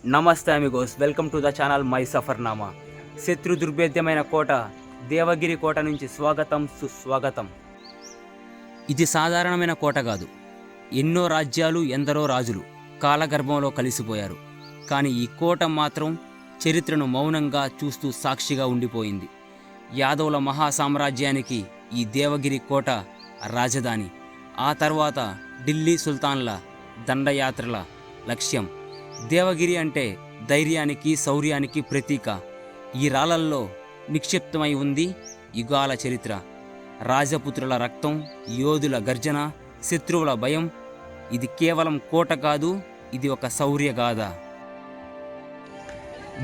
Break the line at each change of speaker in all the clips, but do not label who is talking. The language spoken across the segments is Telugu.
నమస్తే Amigos, welcome to the channel my Safarnama. శత్రు దుర్భేద్యమైన కోట దేవగిరి కోట నుంచి స్వాగతం సుస్వాగతం. ఇది సాధారణమైన కోట కాదు. ఎన్నో రాజ్యాలు, ఎందరో రాజులు కాలగర్భంలో కలిసిపోయారు. కానీ ఈ కోట మాత్రం చరిత్రను మౌనంగా చూస్తూ సాక్షిగా ఉండిపోయింది. యాదవుల మహాసామ్రాజ్యానికి ఈ దేవగిరి కోట రాజధాని. ఆ తర్వాత ఢిల్లీ సుల్తాన్ల దండయాత్రల లక్ష్యం. దేవగిరి అంటే ధైర్యానికి, శౌర్యానికి ప్రతీక. ఈ రాళ్ళల్లో నిక్షిప్తమై ఉంది యుగాల చరిత్ర. రాజపుత్రుల రక్తం, యోధుల గర్జన, శత్రువుల భయం. ఇది కేవలం కోట కాదు, ఇది ఒక శౌర్యగాథ.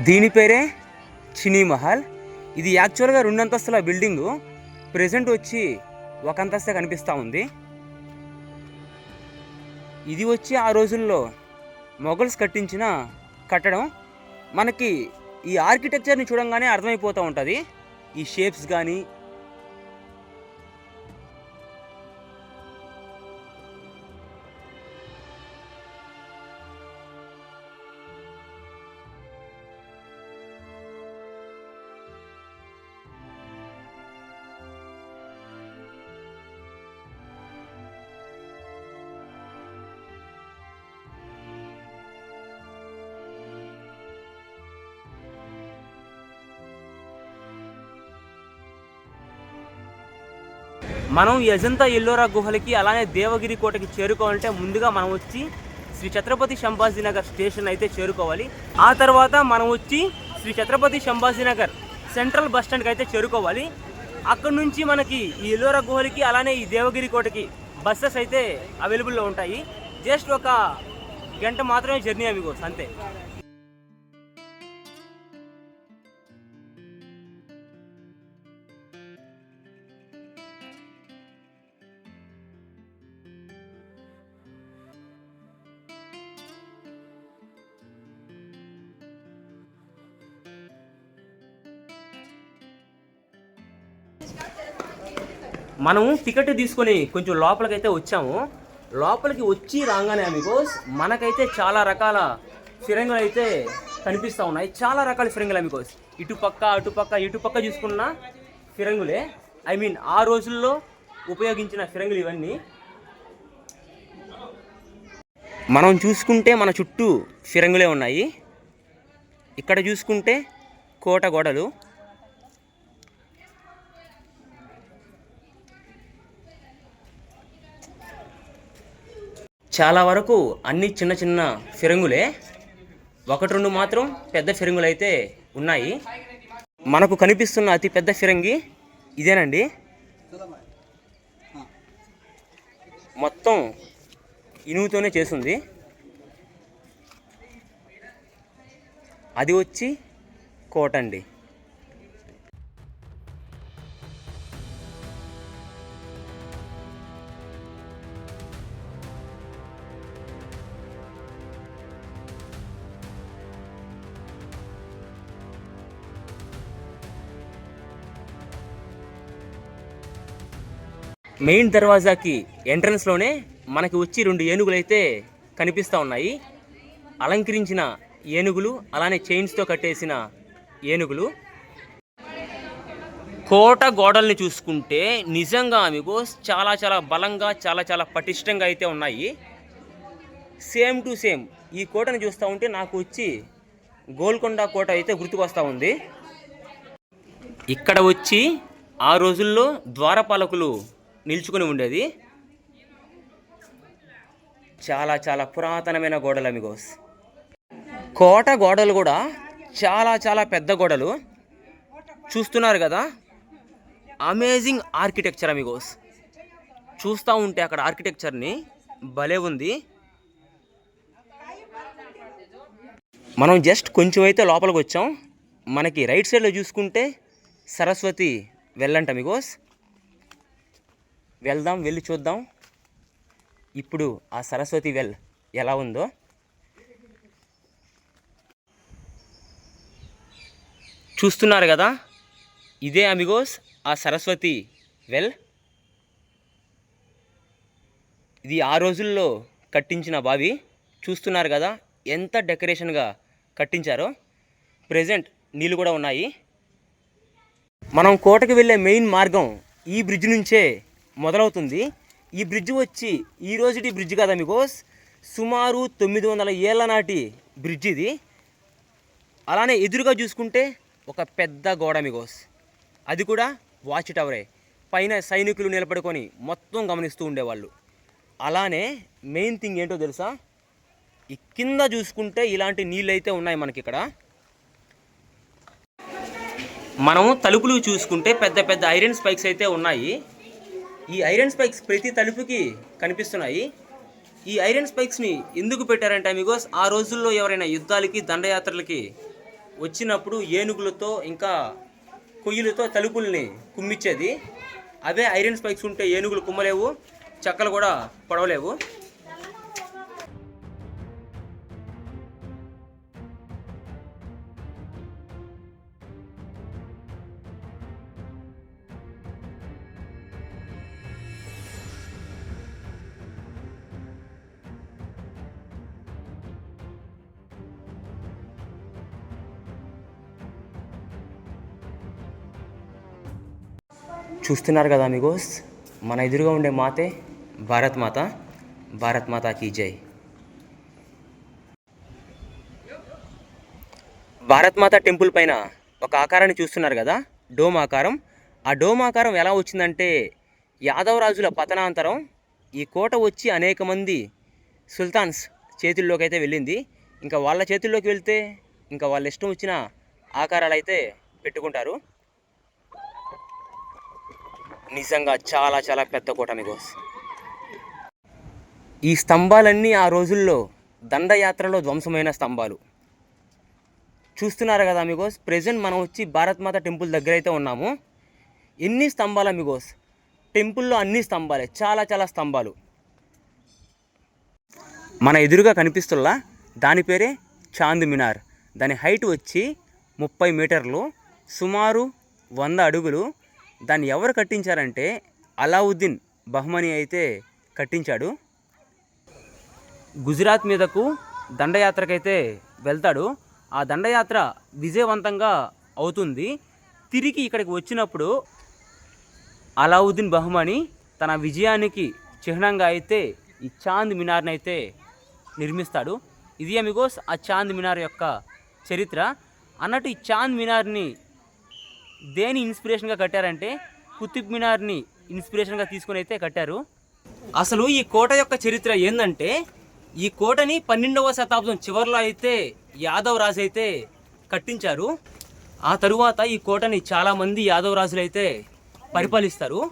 దీని పేరే చినీ మహల్. ఇది యాక్చువల్గా 2 అంతస్తుల బిల్డింగు. ప్రెజెంట్ వచ్చి 1 అంతస్తే కనిపిస్తూ ఉంది. ఇది వచ్చి ఆ రోజుల్లో మొఘల్స్ కట్టించిన కట్టడం. మనకి ఈ ఆర్కిటెక్చర్ని చూడంగానే అర్థమైపోతూ ఉంటుంది. ఈ షేప్స్ కానీ, మనం ఈ అజంతా ఎల్లోరా గుహలకి అలానే దేవగిరి కోటకి చేరుకోవాలంటే ముందుగా మనం వచ్చి శ్రీ ఛత్రపతి సంభాజీనగర్ స్టేషన్ అయితే చేరుకోవాలి. ఆ తర్వాత మనం వచ్చి శ్రీ ఛత్రపతి సంభాజీనగర్ సెంట్రల్ బస్ స్టాండ్కి అయితే చేరుకోవాలి. అక్కడ నుంచి మనకి ఈ ఎల్లోరా గుహలకి అలానే ఈ దేవగిరి కోటకి బస్సెస్ అయితే అవైలబుల్లో ఉంటాయి. జస్ట్ 1 గంట మాత్రమే జర్నీ అమిగోస్, అంతే. మనము టికెట్ తీసుకొని కొంచెం లోపలికైతే వచ్చాము. లోపలికి వచ్చి రాగానే అమిగోస్ మనకైతే చాలా రకాల ఫిరంగులు అయితే కనిపిస్తూ ఉన్నాయి. చాలా రకాల ఫిరంగులు అమిగోస్. ఇటుపక్క అటుపక్క ఇటుపక్క చూసుకున్న ఫిరంగులే. ఆ రోజుల్లో ఉపయోగించిన ఫిరంగులు ఇవన్నీ. మనం చూసుకుంటే మన చుట్టూ ఫిరంగులే ఉన్నాయి. ఇక్కడ చూసుకుంటే కోట గోడలు. చాలా వరకు అన్ని చిన్న చిన్న ఫిరంగులే. 1-2 మాత్రం పెద్ద ఫిరంగులు అయితే ఉన్నాయి. మనకు కనిపిస్తున్న అతి పెద్ద ఫిరంగి ఇదేనండి. మొత్తం ఇనుముతోనే చేస్తుంది. అది వచ్చి కోట అండి. మెయిన్ దర్వాజాకి ఎంట్రన్స్లోనే మనకి వచ్చి 2 ఏనుగులు అయితే కనిపిస్తూ ఉన్నాయి. అలంకరించిన ఏనుగులు, అలానే చైన్స్తో కట్టేసిన ఏనుగులు. కోట గోడల్ని చూసుకుంటే నిజంగా మీకు చాలా చాలా బలంగా, చాలా చాలా పటిష్టంగా అయితే ఉన్నాయి. సేమ్ టు సేమ్ ఈ కోటను చూస్తూ ఉంటే నాకు వచ్చి గోల్కొండ కోట అయితే గుర్తుకొస్తూ ఉంది. ఇక్కడ వచ్చి ఆ రోజుల్లో ద్వారపాలకులు నిల్చుకొని ఉండేది. చాలా చాలా పురాతనమైన గోడలు అమిగోస్. కోట గోడలు కూడా చాలా చాలా పెద్ద గోడలు. చూస్తున్నారు కదా, అమేజింగ్ ఆర్కిటెక్చర్ అమిగోస్. చూస్తూ ఉంటే అక్కడ ఆర్కిటెక్చర్ని భలే ఉంది. మనం జస్ట్ కొంచెం అయితే లోపలికి వచ్చాం. మనకి రైట్ సైడ్లో చూసుకుంటే సరస్వతి వెళ్ళంట అమిగోస్. వెళ్దాం, వెళ్ళి చూద్దాం ఇప్పుడు ఆ సరస్వతి వెల్ ఎలా ఉందో. చూస్తున్నారు కదా, ఇదే అమిగోస్ ఆ సరస్వతి వెల్. ఇది ఆ రోజుల్లో కట్టించిన బావి. చూస్తున్నారు కదా ఎంత డెకరేషన్గా కట్టించారు. ప్రెజెంట్ నీళ్ళు కూడా ఉన్నాయి. మనం కోటకి వెళ్ళే మెయిన్ మార్గం ఈ బ్రిడ్జ్ నుంచే మొదలవుతుంది. ఈ బ్రిడ్జ్ వచ్చి ఈ రోజుటి బ్రిడ్జ్ కదా మీకోస్, సుమారు 900 ఏళ్ల నాటి బ్రిడ్జ్ ఇది. అలానే ఎదురుగా చూసుకుంటే ఒక పెద్ద గోడ మీకోస్, అది కూడా వాచ్ టవరే. పైన సైనికులు నిలబడుకొని మొత్తం గమనిస్తూ ఉండేవాళ్ళు. అలానే మెయిన్ థింగ్ ఏంటో తెలుసా, ఈ కింద చూసుకుంటే ఇలాంటి నీళ్ళు అయితే ఉన్నాయి మనకి ఇక్కడ. మనం తలుపులు చూసుకుంటే పెద్ద పెద్ద ఐరన్ స్పైక్స్ అయితే ఉన్నాయి. ఈ ఐరన్ స్పైక్స్ ప్రతి తలుపుకి కనిపిస్తున్నాయి. ఈ ఐరన్ స్పైక్స్ని ఎందుకు పెట్టారంటే అమిగోస్, ఆ రోజుల్లో ఎవరైనా యుద్ధాలకి దండయాత్రలకి వచ్చినప్పుడు ఏనుగులతో ఇంకా కొయ్యలతో తలుపుల్ని కుమ్మిచ్చేది. అవే ఐరన్ స్పైక్స్ ఉంటే ఏనుగులు కుమ్మలేవు, చెక్కలు కూడా పడవలేవు. చూస్తున్నారు కదా అమిగోస్, మన ఎదురుగా ఉండే మాతే భారత్ మాత. భారత్ మాతా కీ జై. భారత్ మాత టెంపుల్ పైన ఒక ఆకారాన్ని చూస్తున్నారు కదా, డోమ్ ఆకారం. ఆ డోమ్ ఆకారం ఎలా వచ్చిందంటే, యాదవ రాజుల పతనాంతరం ఈ కోట వచ్చి అనేక మంది సుల్తాన్స్ చేతుల్లోకి అయితే వెళ్ళింది. ఇంకా వాళ్ళ చేతుల్లోకి వెళ్తే ఇంకా వాళ్ళ ఇష్టం వచ్చిన ఆకారాలు అయితే పెట్టుకుంటారు. నిజంగా చాలా చాలా పెద్ద కోట అమిగోస్. ఈ స్తంభాలన్నీ ఆ రోజుల్లో దండయాత్రలో ధ్వంసమైన స్తంభాలు. చూస్తున్నారు కదా అమిగోస్, ప్రెజెంట్ మనం వచ్చి భారత్ మాత టెంపుల్ దగ్గర అయితే ఉన్నాము. ఎన్ని స్తంభాలు అమిగోస్, టెంపుల్లో అన్ని స్తంభాలే, చాలా చాలా స్తంభాలు. మన ఎదురుగా కనిపిస్తున్నా దాని పేరే చాంద్ మినార్. దాని హైట్ వచ్చి 30 మీటర్లు, సుమారు 100 అడుగులు. దాన్ని ఎవరు కట్టించారంటే అలావుద్దీన్ బహ్మనీ అయితే కట్టించాడు. గుజరాత్ మీదకు దండయాత్రకైతే వెళ్తాడు. ఆ దండయాత్ర విజయవంతంగా అవుతుంది. తిరిగి ఇక్కడికి వచ్చినప్పుడు అలావుద్దీన్ బహ్మనీ తన విజయానికి చిహ్నంగా అయితే ఈ చాంద్ మినార్ని అయితే నిర్మిస్తాడు. ఇది అమిగోస్ ఆ చాంద్ మినార్ యొక్క చరిత్ర. అన్నట్టు ఈ చాంద్ మినార్ని దేని ఇన్స్పిరేషన్గా కట్టారంటే కుతుబ్ మినార్ని ఇన్స్పిరేషన్గా తీసుకొని అయితే కట్టారు. అసలు ఈ కోట యొక్క చరిత్ర ఏంటంటే, ఈ కోటని 12వ శతాబ్దం చివరిలో అయితే యాదవ్ రాజు అయితే కట్టించారు. ఆ తరువాత ఈ కోటని చాలామంది యాదవ్ రాజులు అయితే పరిపాలిస్తారు.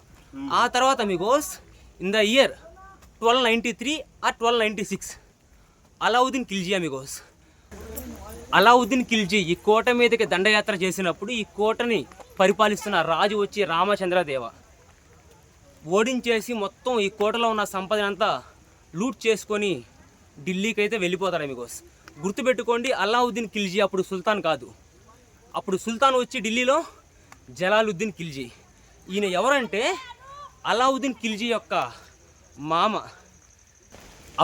ఆ తర్వాత amigos in the year 1293 or 1296 Alauddin Khilji amigos, Alauddin Khilji ఈ కోట మీదకి దండయాత్ర చేసినప్పుడు ఈ కోటని పరిపాలిస్తున్న రాజు వచ్చి రామచంద్రదేవ ఓడించేసి మొత్తం ఈ కోటలో ఉన్న సంపదనంతా లూట్ చేసుకొని ఢిల్లీకి అయితే వెళ్ళిపోతాడు అమిగోస్. గుర్తుపెట్టుకోండి, అలావుద్దీన్ ఖిల్జీ అప్పుడు సుల్తాన్ కాదు. అప్పుడు సుల్తాన్ వచ్చి ఢిల్లీలో జలాలుద్దీన్ ఖిల్జీ. ఈయన ఎవరంటే అలావుద్దీన్ ఖిల్జీ యొక్క మామ.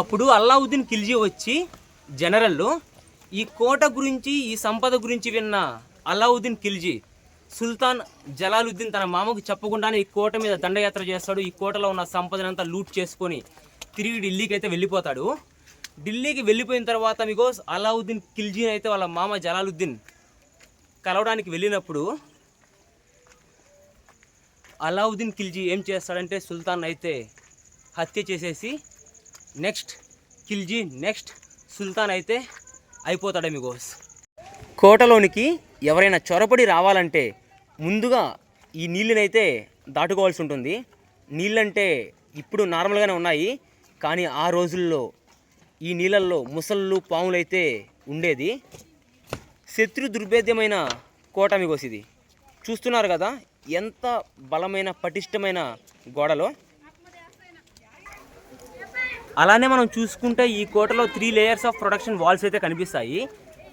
అప్పుడు అలావుద్దీన్ ఖిల్జీ వచ్చి జనరల్ ఈ కోట గురించి ఈ సంపద గురించి విన్న అలావుద్దీన్ ఖిల్జీ సుల్తాన్ జలాలుద్దీన్ తన మామకు చెప్పకుండానే ఈ కోట మీద దండయాత్ర చేస్తాడు. ఈ కోటలో ఉన్న సంపదనంతా లూట్ చేసుకొని తిరిగి ఢిల్లీకి అయితే వెళ్ళిపోతాడు. ఢిల్లీకి వెళ్ళిపోయిన తర్వాత మీకు అలావుద్దీన్ ఖిల్జీ అయితే వాళ్ళ మామ జలాలుద్దీన్ కలవడానికి వెళ్ళినప్పుడు అలావుద్దీన్ ఖిల్జీ ఏం చేస్తాడంటే సుల్తాన్ అయితే హత్య చేసేసి నెక్స్ట్ ఖిల్జీ నెక్స్ట్ సుల్తాన్ అయితే అయిపోతాడు అమిగోస్. కోటలోనికి ఎవరైనా చొరబడి రావాలంటే ముందుగా ఈ నీళ్ళనైతే దాటుకోవాల్సి ఉంటుంది. నీళ్ళంటే ఇప్పుడు నార్మల్గానే ఉన్నాయి, కానీ ఆ రోజుల్లో ఈ నీళ్ళల్లో ముసళ్ళు పాములు అయితే ఉండేది. శత్రు దుర్భేద్యమైన కోట అమిగోస్ ఇది. చూస్తున్నారు కదా ఎంత బలమైన పటిష్టమైన గోడలో. అలానే మనం చూసుకుంటే ఈ కోటలో 3 లేయర్స్ ఆఫ్ ప్రొటెక్షన్ వాల్స్ అయితే కనిపిస్తాయి.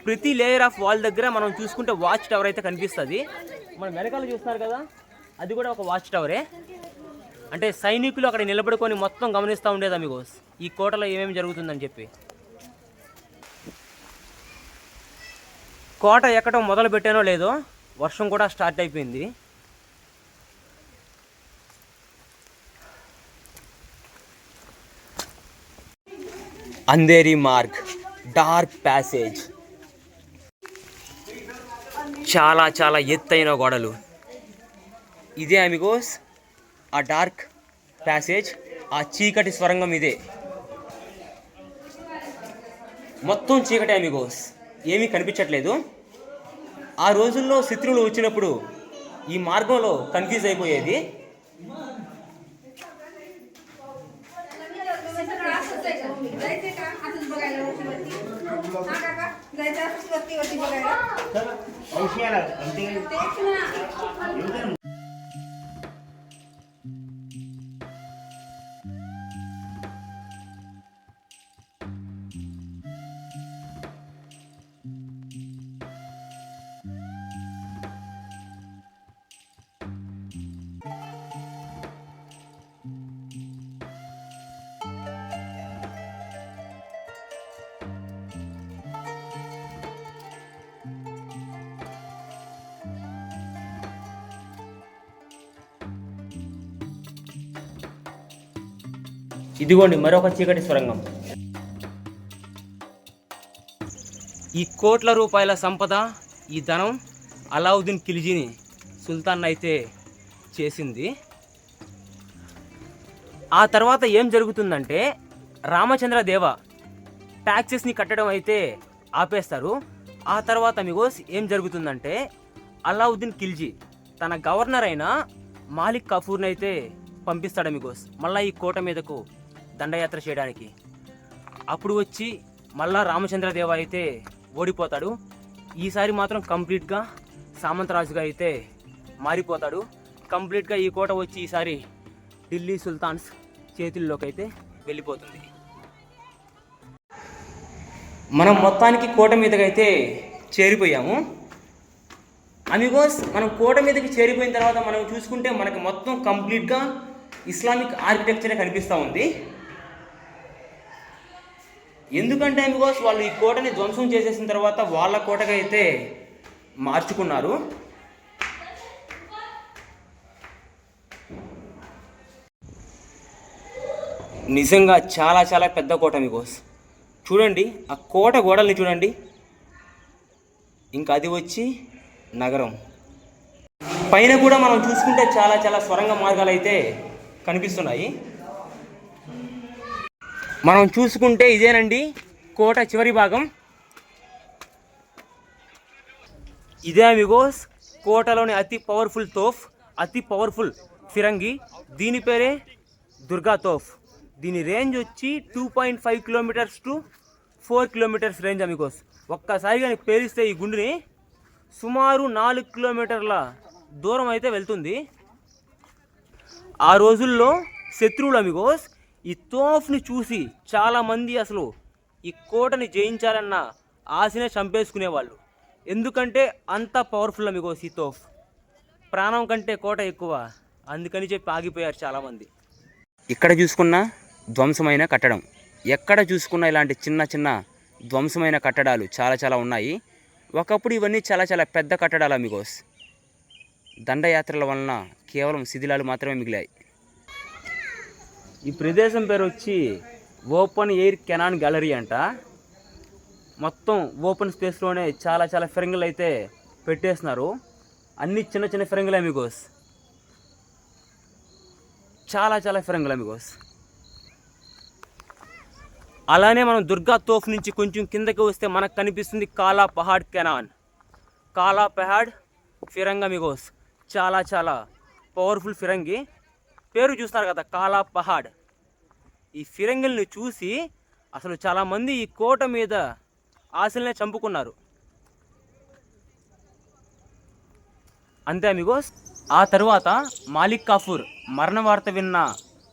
ప్రతి లేయర్ ఆఫ్ వాల్ దగ్గర మనం చూసుకుంటే వాచ్ టవర్ అయితే కనిపిస్తుంది. మనం వెనకాల చూస్తున్నారు కదా, అది కూడా ఒక వాచ్ టవరే. అంటే సైనికులు అక్కడ నిలబడుకొని మొత్తం గమనిస్తూ ఉండేది అమిగోస్ ఈ కోటలో ఏమేమి జరుగుతుందని చెప్పి. కోట ఎక్కడం మొదలు పెట్టానో లేదో వర్షం కూడా స్టార్ట్ అయిపోయింది. అంధేరి మార్గ్, డార్క్ ప్యాసేజ్, చాలా చాలా ఎత్తైన గోడలు. ఇదే అమిగోస్ ఆ డార్క్ ప్యాసేజ్, ఆ చీకటి స్వరంగం ఇదే. మొత్తం చీకటి అమిగోస్, ఏమీ కనిపించట్లేదు. ఆ రోజుల్లో శత్రువులు వచ్చినప్పుడు ఈ మార్గంలో కన్ఫ్యూజ్ అయిపోయేది. ఇదిగోండి మరొక చీకటి సొరంగం. ఈ కోట్ల రూపాయల సంపద, ఈ ధనం అలావుద్దీన్ ఖిల్జీని సుల్తాన్ అయితే చేసింది. ఆ తర్వాత ఏం జరుగుతుందంటే రామచంద్రదేవ ట్యాక్సెస్ని కట్టడం అయితే ఆపేస్తారు. ఆ తర్వాత మిగోస్ ఏం జరుగుతుందంటే అలావుద్దీన్ ఖిల్జీ తన గవర్నర్ అయిన మాలిక్ కఫూర్ని అయితే పంపిస్తాడు మిగోస్ మళ్ళీ ఈ కోట మీదకు దండయాత్ర చేయడానికి. అప్పుడు వచ్చి మళ్ళా రామచంద్రదేవ అయితే ఓడిపోతాడు. ఈసారి మాత్రం కంప్లీట్గా సామంతరాజుగా అయితే మారిపోతాడు. కంప్లీట్గా ఈ కోట వచ్చి ఈసారి ఢిల్లీ సుల్తాన్స్ చేతుల్లోకి అయితే వెళ్ళిపోతుంది. మనం మొత్తానికి కోట మీదకైతే చేరిపోయాము. అమిగోస్ మనం కోట మీదకి చేరిపోయిన తర్వాత మనం చూసుకుంటే మనకి మొత్తం కంప్లీట్గా ఇస్లామిక్ ఆర్కిటెక్చరే కనిపిస్తూ ఉంది. ఎందుకంటే అమిగోస్ వాళ్ళు ఈ కోటని ధ్వంసం చేసేసిన తర్వాత వాళ్ళ కోటగా అయితే మార్చుకున్నారు. నిజంగా చాలా చాలా పెద్ద కోట అమిగోస్. చూడండి ఆ కోట గోడల్ని చూడండి. ఇంకా అది వచ్చి నగరం పైన కూడా మనం చూసుకుంటే చాలా చాలా సొరంగ మార్గాలు అయితే కనిపిస్తున్నాయి. మనం చూసుకుంటే ఇదేనండి కోట చివరి భాగం. ఇదే అమిగోస్ కోటలోని అతి పవర్ఫుల్ తోఫ్, అతి పవర్ఫుల్ ఫిరంగి. దీని పేరే దుర్గా తోఫ్. దీని రేంజ్ వచ్చి 2.5 kilometres to 4 kilometres range Amigos. ఒక్కసారిగా పేలిస్తే ఈ గుండుని సుమారు 4 కిలోమీటర్ల దూరం అయితే వెళ్తుంది. ఆ రోజుల్లో శత్రువులు అమిగోస్ ఈ తోఫ్ని చూసి చాలామంది అసలు ఈ కోటని జయించాలన్న ఆశనే చంపేసుకునేవాళ్ళు. ఎందుకంటే అంత పవర్ఫుల్ అమిగోస్ ఈ తోఫ్. ప్రాణం కంటే కోట ఎక్కువ, అందుకని చెప్పి ఆగిపోయారు చాలామంది. ఇక్కడ చూసుకున్న ధ్వంసమైన కట్టడం, ఎక్కడ చూసుకున్న ఇలాంటి చిన్న చిన్న ధ్వంసమైన కట్టడాలు చాలా చాలా ఉన్నాయి. ఒకప్పుడు ఇవన్నీ చాలా చాలా పెద్ద కట్టడాలు అమిగోస్. దండయాత్రల వలన కేవలం శిథిలాలు మాత్రమే మిగిలాయి. ఈ ప్రదేశం పేరు వచ్చి ఓపెన్ ఎయిర్ కెనాన్ గ్యాలరీ అంట. మొత్తం ఓపెన్ స్పేస్లోనే చాలా చాలా ఫిరంగులు అయితే పెట్టేస్తున్నారు. అన్ని చిన్న చిన్న ఫిరంగులు అమిగోస్, చాలా చాలా ఫిరంగులు అమిగోస్. అలానే మనం దుర్గా తోఫ్ నుంచి కొంచెం కిందకి వస్తే మనకు కనిపిస్తుంది కాలా పహాడ్ కెనాన్. కాలా పహాడ్ ఫిరంగి అమిగోస్, చాలా చాలా పవర్ఫుల్ ఫిరంగి. పేరు చూస్తారు కదా కాలా పహాడ్. ఈ ఫిరంగిల్ని చూసి అసలు చాలామంది ఈ కోట మీద ఆశలనే చంపుకున్నారు. అంతే అమిగోస్. ఆ తరువాత మాలిక్ కాఫూర్ మరణ వార్త విన్న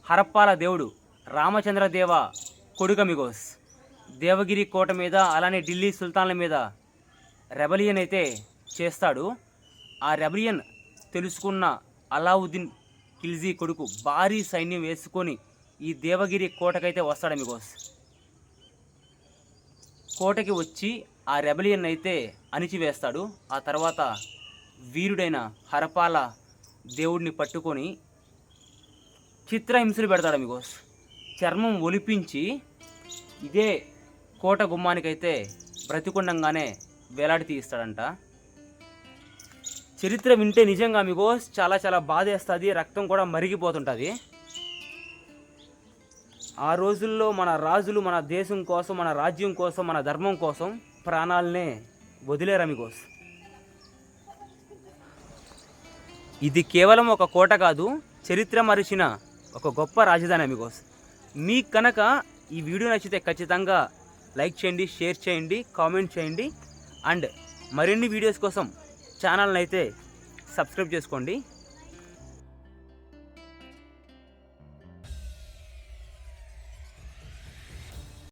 హరప్పాల దేవుడు రామచంద్రదేవ కొడుకు అమిగోస్ దేవగిరి కోట మీద అలానే ఢిల్లీ సుల్తాన్ల మీద రెబలియన్ అయితే చేస్తాడు. ఆ రెబలియన్ తెలుసుకున్న అలావుద్దీన్ ఖిల్జీ కొడుకు భారీ సైన్యం వేసుకొని ఈ దేవగిరి కోటకైతే వస్తాడు అమిగోస్. కోటకి వచ్చి ఆ రెబలియన్ అయితే అణిచివేస్తాడు. ఆ తర్వాత వీరుడైన హరపాల దేవుడిని పట్టుకొని చిత్రహింసలు పెడతాడు అమిగోస్. చర్మం ఒలిపించి ఇదే కోట గుమ్మానికైతే బ్రతికుండంగానే వేలాడి తీస్తాడంట. చరిత్ర వింటే నిజంగా అమిగోస్ చాలా చాలా బాధేస్తుంది, రక్తం కూడా మరిగిపోతుంటుంది. ఆ రోజుల్లో మన రాజులు మన దేశం కోసం, మన రాజ్యం కోసం, మన ధర్మం కోసం ప్రాణాలనే వదిలేరు అమిగోస్. ఇది కేవలం ఒక కోట కాదు, చరిత్ర మరిచిన ఒక గొప్ప రాజధాని అమిగోస్. మీకు కనుక ఈ వీడియో నచ్చితే ఖచ్చితంగా లైక్ చేయండి, షేర్ చేయండి, కామెంట్ చేయండి. అండ్ మరిన్ని వీడియోస్ కోసం ఛానల్ని అయితే సబ్స్క్రైబ్ చేసుకోండి.